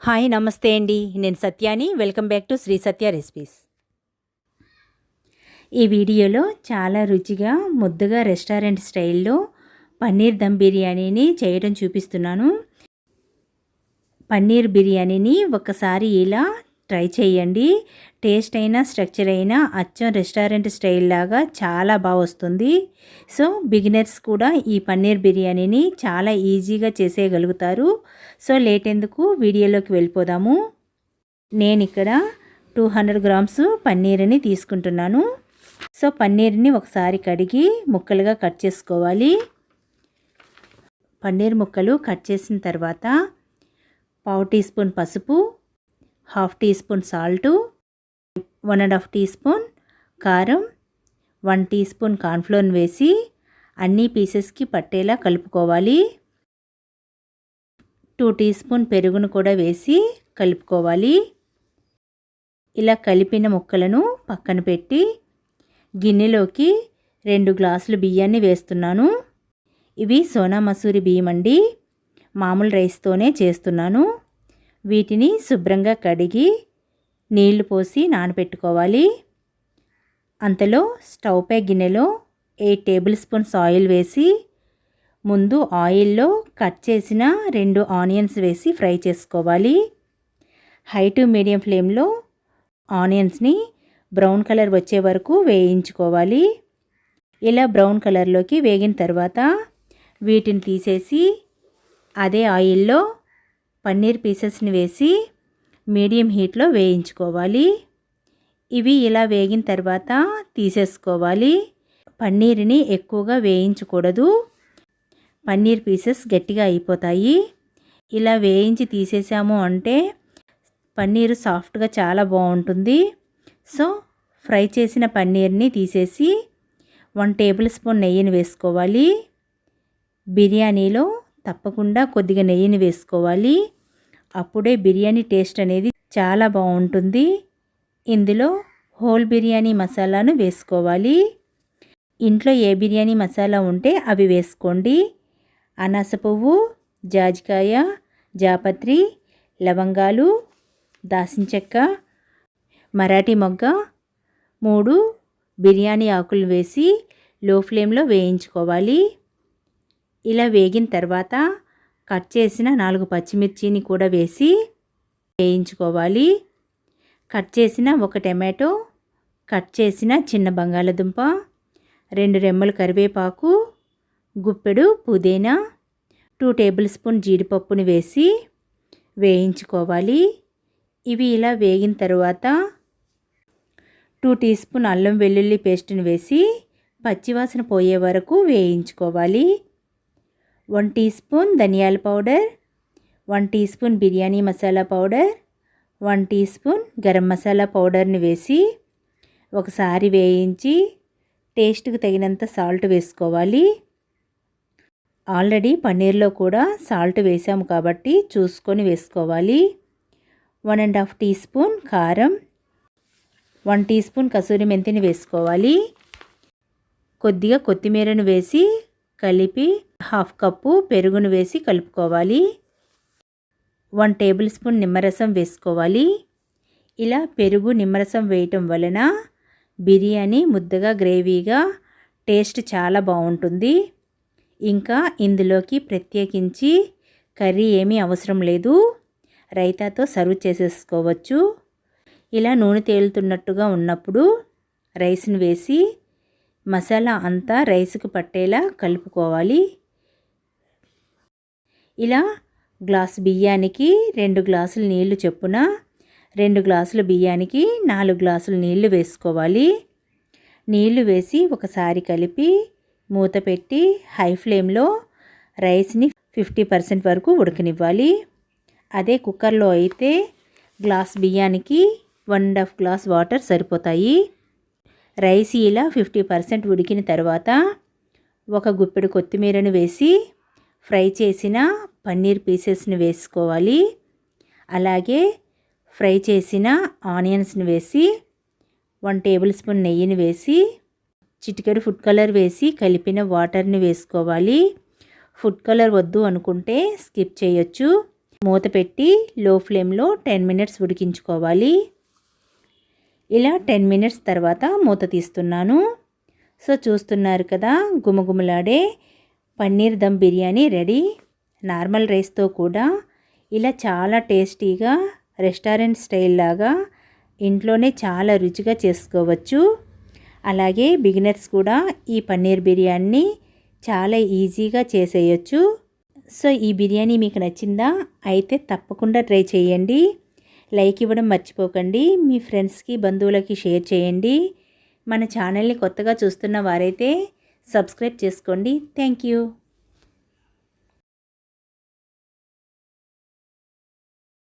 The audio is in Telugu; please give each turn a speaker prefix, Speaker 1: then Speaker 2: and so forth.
Speaker 1: హాయ్ నమస్తే అండి. నేను సత్యాని. Welcome back to Sri Satya recipes. ఈ వీడియోలో చాలా రుచిగా ముద్దగా రెస్టారెంట్ స్టైల్లో పన్నీర్ దమ్ బిర్యానీని చేయడం చూపిస్తున్నాను. పన్నీర్ బిర్యానీని ఒకసారి ఇలా ట్రై చేయండి. టేస్ట్ అయినా స్ట్రక్చర్ అయినా అచ్చం రెస్టారెంట్ స్టైల్ లాగా చాలా బాగా వస్తుంది. సో బిగినర్స్ కూడా ఈ పన్నీర్ బిర్యానీని చాలా ఈజీగా చేసేయగలుగుతారు. సో లేట్ ఎందుకు వీడియోలోకి వెళ్ళిపోదాము. నేను ఇక్కడ 200 గ్రామ్స్ పన్నీర్ని తీసుకుంటున్నాను. సో పన్నీర్ని ఒకసారి కడిగి ముక్కలుగా కట్ చేసుకోవాలి. పన్నీర్ ముక్కలు కట్ చేసిన తర్వాత 1/2 టీ స్పూన్ పసుపు, 1/2 teaspoon salt, 1.5 teaspoon కారం, 1 టీ స్పూన్ కార్న్ఫ్లోర్ వేసి అన్ని పీసెస్కి పట్టేలా కలుపుకోవాలి. 2 టీ స్పూన్ పెరుగును కూడా వేసి కలుపుకోవాలి. ఇలా కలిపిన ముక్కలను పక్కన పెట్టి గిన్నెలోకి 2 గ్లాసులు బియ్యాన్ని వేస్తున్నాను. ఇవి సోనా మసూరి బియ్యం అండి. మామూలు రైస్తోనే చేస్తున్నాను. వీటిని శుభ్రంగా కడిగి నీళ్లు పోసి నానబెట్టుకోవాలి. అంతలో స్టవ్ పై గిన్నెలో 8 టేబుల్ స్పూన్స్ ఆయిల్ వేసి ముందు ఆయిల్లో కట్ చేసిన 2 ఆనియన్స్ వేసి ఫ్రై చేసుకోవాలి. హై టు మీడియం ఫ్లేమ్లో ఆనియన్స్ని బ్రౌన్ కలర్ వచ్చే వరకు వేయించుకోవాలి. ఇలా బ్రౌన్ కలర్లోకి వేగిన తర్వాత వీటిని తీసేసి అదే ఆయిల్లో పన్నీర్ పీసెస్ని వేసి మీడియం హీట్లో వేయించుకోవాలి. ఇవి ఇలా వేగిన తర్వాత తీసేసుకోవాలి. పన్నీర్ని ఎక్కువగా వేయించకూడదు. పన్నీర్ పీసెస్ గట్టిగా అయిపోతాయి. ఇలా వేయించి తీసేసాము అంటే పన్నీరు సాఫ్ట్గా చాలా బాగుంటుంది. సో ఫ్రై చేసిన పన్నీర్ని తీసేసి 1 టేబుల్ స్పూన్ నెయ్యిని వేసుకోవాలి. బిర్యానీలో తప్పకుండా కొద్దిగా నెయ్యిని వేసుకోవాలి. అప్పుడే బిర్యానీ టేస్ట్ అనేది చాలా బాగుంటుంది. ఇందులో హోల్ బిర్యానీ మసాలాను వేసుకోవాలి. ఇంట్లో ఏ బిర్యానీ మసాలా ఉంటే అవి వేసుకోండి. అనాస పువ్వు, జాజికాయ, జాపత్రి, లవంగాలు, దాల్చిన చెక్క, మరాఠీ మొగ్గ, 3 బిర్యానీ ఆకులు వేసి లో ఫ్లేమ్లో వేయించుకోవాలి. ఇలా వేగిన తర్వాత కట్ చేసిన 4 పచ్చిమిర్చిని కూడా వేసి వేయించుకోవాలి. కట్ చేసిన 1 టమాటో, కట్ చేసిన చిన్న బంగాళదుంప, 2 రెమ్మలు కరివేపాకు, గుప్పెడు పుదీనా, 2 టేబుల్ స్పూన్ జీడిపప్పుని వేసి వేయించుకోవాలి. ఇవి ఇలా వేగిన తర్వాత 2 టీ స్పూన్ అల్లం వెల్లుల్లి పేస్ట్ని వేసి పచ్చివాసన పోయే వరకు వేయించుకోవాలి. 1 టీ స్పూన్ ధనియాల powder, 1 teaspoon biryani masala powder, 1 teaspoon garam masala పౌడర్ని వేసి ఒకసారి వేయించి టేస్ట్కి తగినంత సాల్ట్ వేసుకోవాలి. ఆల్రెడీ పన్నీర్లో కూడా సాల్ట్ వేసాము కాబట్టి చూసుకొని వేసుకోవాలి. 1.5 టీ స్పూన్ కారం, 1 టీ స్పూన్ కసూరి మెంతిని వేసుకోవాలి. కొద్దిగా కొత్తిమీరను వేసి కలిపి 1/2 కప్పు పెరుగును వేసి కలుపుకోవాలి. 1 టేబుల్ స్పూన్ నిమ్మరసం వేసుకోవాలి. ఇలా పెరుగు నిమ్మరసం వేయటం వలన బిర్యానీ ముద్దగా గ్రేవీగా టేస్ట్ చాలా బాగుంటుంది. ఇంకా ఇందులోకి ప్రత్యేకించి కర్రీ ఏమీ అవసరం లేదు. రైతాతో సర్వ్ చేసేసుకోవచ్చు. ఇలా నూనె తేలుతున్నట్టుగా ఉన్నప్పుడు రైస్ని వేసి మసాలా అంతా రైస్కి పట్టేలా కలుపుకోవాలి. ఇలా గ్లాసు బియ్యానికి 2 గ్లాసుల నీళ్లు చొప్పున 2 గ్లాసుల బియ్యానికి 4 గ్లాసుల నీళ్లు వేసుకోవాలి. నీళ్లు వేసి ఒకసారి కలిపి మూత పెట్టి హై ఫ్లేమ్లో రైస్ని 50% వరకు ఉడకనివ్వాలి. అదే కుక్కర్లో అయితే గ్లాస్ బియ్యానికి 1.5 గ్లాస్ వాటర్ సరిపోతాయి. రైస్ ఇలా 50% ఉడికిన తర్వాత 1 గుప్పెడు కొత్తిమీరను వేసి ఫ్రై చేసిన పన్నీర్ పీసెస్ని వేసుకోవాలి. అలాగే ఫ్రై చేసిన ఆనియన్స్ని వేసి 1 టేబుల్ స్పూన్ నెయ్యిని వేసి చిటికెడు ఫుడ్ కలర్ వేసి కలిపిన వాటర్ని వేసుకోవాలి. ఫుడ్ కలర్ వద్దు అనుకుంటే స్కిప్ చేయొచ్చు. మూత పెట్టి లో ఫ్లేమ్లో 10 మినిట్స్ ఉడికించుకోవాలి. ఇలా 10 మినిట్స్ తర్వాత మూత తీస్తున్నాను. సో చూస్తున్నారు కదా, గుమగుమలాడే పన్నీర్ దమ్ బిర్యానీ రెడీ. నార్మల్ రైస్తో కూడా ఇలా చాలా టేస్టీగా రెస్టారెంట్ స్టైల్ లాగా ఇంట్లోనే చాలా రుచిగా చేసుకోవచ్చు. అలాగే బిగినర్స్ కూడా ఈ పన్నీర్ బిర్యానీ చాలా ఈజీగా చేసేయచ్చు. సో ఈ బిర్యానీ మీకు నచ్చిందా? అయితే తప్పకుండా ట్రై చేయండి. లైక్ ఇవ్వడం మర్చిపోకండి. మీ ఫ్రెండ్స్కి, బంధువులకి షేర్ చేయండి. మన ఛానల్ని కొత్తగా చూస్తున్న వారైతే సబ్స్క్రైబ్ చేసుకోండి. Thank you.